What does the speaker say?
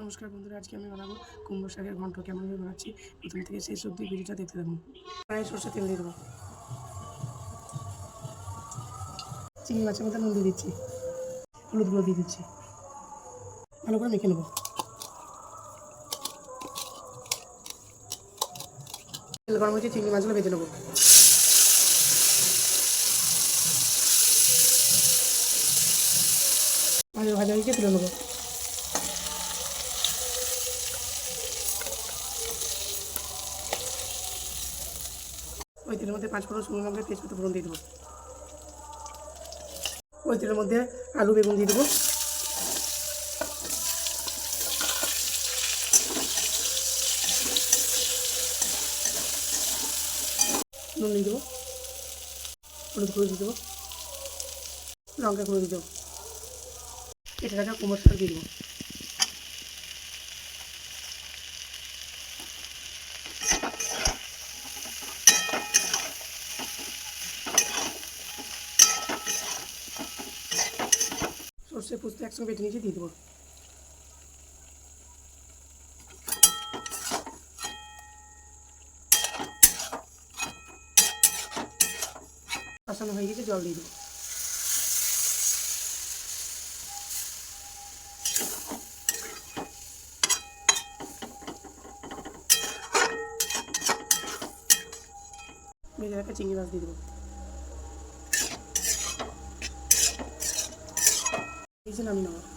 নমস্কার বন্ধুরা, আজকে আমি বানাবো কুমড়ো শাকের ঘন্ট। কেমনভাবে বানাচ্ছি প্রথম থেকে শেষ অবধি ভিডিওটা দেখতে থাকুন। প্রায় সর্ষে তেল দিয়ে দেবো, চিংড়ি মাছের মধ্যে নুন দিয়ে দিচ্ছি, হলুদ গুঁড়ো দিয়ে দিচ্ছি, ভালো করে মেখে নেবো। তেল গরম হয়েছে, চিংড়ি মাছগুলো ভেজে নেবো। ভাজা হয়েছে, তুলে নেবো। ওই তেলের মধ্যে 5 ফোড়ন, শুকনো লঙ্কা, তেজপাতা ফোড়ন দিয়ে দেবো। ওই তেলের মধ্যে আলু বেগুন দিয়ে দেবো। নুন দিয়ে দেবো, হলুদ গুঁড়ো দিয়ে দেবো, লঙ্কা গুঁড়ো দিয়ে দেবো, কেটে রাখা কুমড়ো শাক দিয়ে দেবো। সর্ষে পোস্ত একসঙ্গে বেটে নিয়েছি, দিয়ে দেবো। কষানো হয়ে গেছে, জল দিয়ে দেবো। ভেজে রাখা চিংড়ি মাছ দিয়ে দেবো। নামিয়ে নেবো।